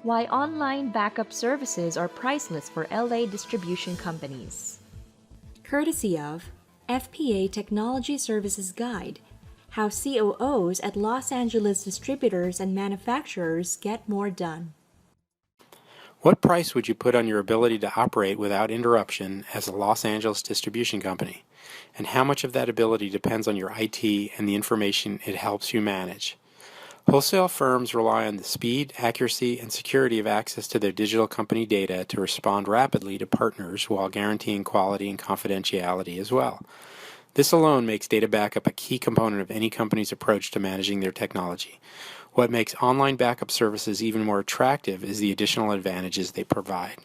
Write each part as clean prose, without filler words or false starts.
Why online backup services are priceless for LA distribution companies. Courtesy of FPA Technology Services Guide, How COOs at Los Angeles distributors and manufacturers get more done. What price would you put on your ability to operate without interruption as a Los Angeles distribution company? And how much of that ability depends on your IT and the information it helps you manage? Wholesale firms rely on the speed, accuracy, and security of access to their digital company data to respond rapidly to partners while guaranteeing quality and confidentiality as well. This alone makes data backup a key component of any company's approach to managing their technology. What makes online backup services even more attractive is the additional advantages they provide.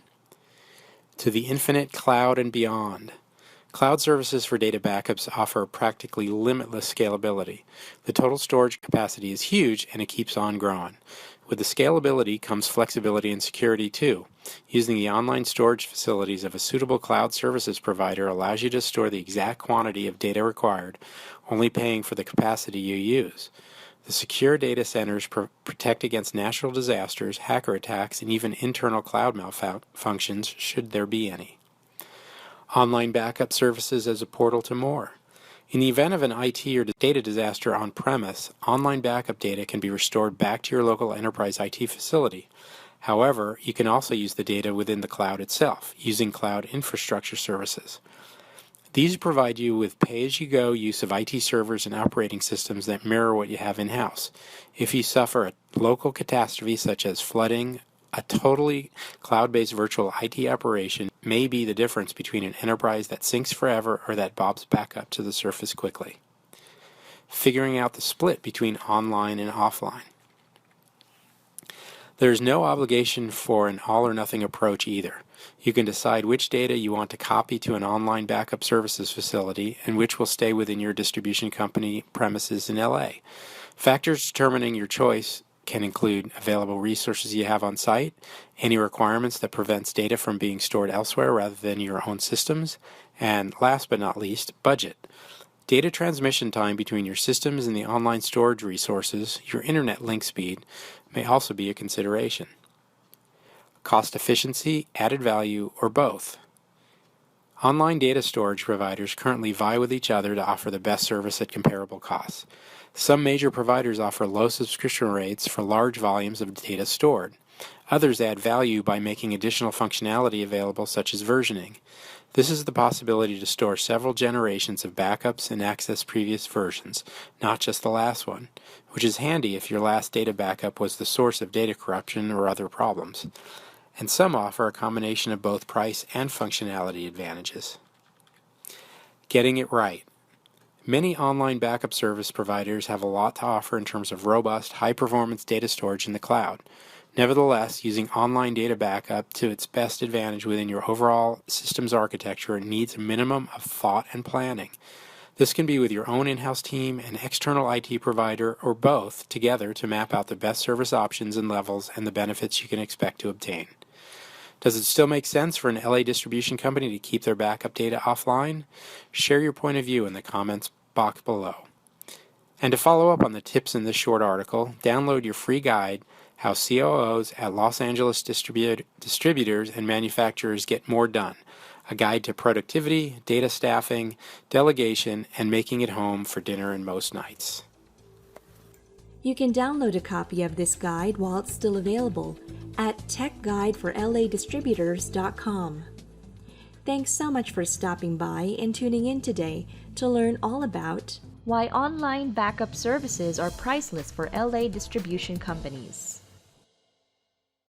To the infinite cloud and beyond. Cloud services for data backups offer practically limitless scalability. The total storage capacity is huge and it keeps on growing. With the scalability comes flexibility and security too. Using the online storage facilities of a suitable cloud services provider allows you to store the exact quantity of data required, only paying for the capacity you use. The secure data centers protect against natural disasters, hacker attacks, and even internal cloud malfunctions should there be any. Online backup services as a portal to more. In the event of an IT or data disaster on-premise, online backup data can be restored back to your local enterprise IT facility. However, you can also use the data within the cloud itself, using cloud infrastructure services. These provide you with pay-as-you-go use of IT servers and operating systems that mirror what you have in-house. If you suffer a local catastrophe such as flooding, a totally cloud-based virtual IT operation may be the difference between an enterprise that sinks forever or that bobs back up to the surface quickly. Figuring out the split between online and offline. There is no obligation for an all-or-nothing approach either. You can decide which data you want to copy to an online backup services facility and which will stay within your distribution company premises in LA. Factors determining your choice can include available resources you have on site, any requirements that prevents data from being stored elsewhere rather than your own systems, and last but not least, budget. Data transmission time between your systems and the online storage resources, your internet link speed, may also be a consideration. Cost efficiency, added value, or both. Online data storage providers currently vie with each other to offer the best service at comparable costs. Some major providers offer low subscription rates for large volumes of data stored. Others add value by making additional functionality available, such as versioning. This is the possibility to store several generations of backups and access previous versions, not just the last one, which is handy if your last data backup was the source of data corruption or other problems. And some offer a combination of both price and functionality advantages. Getting it right. Many online backup service providers have a lot to offer in terms of robust, high-performance data storage in the cloud. Nevertheless, using online data backup to its best advantage within your overall systems architecture needs a minimum of thought and planning. This can be with your own in-house team, an external IT provider, or both together to map out the best service options and levels and the benefits you can expect to obtain. Does it still make sense for an LA distribution company to keep their backup data offline? Share your point of view in the comments box below. And to follow up on the tips in this short article, download your free guide, How COOs at Los Angeles distributors and manufacturers get more done, a guide to productivity, data staffing, delegation, and making it home for dinner and most nights. You can download a copy of this guide while it's still available at techguideforladistributors.com. Thanks so much for stopping by and tuning in today to learn all about why online backup services are priceless for LA distribution companies.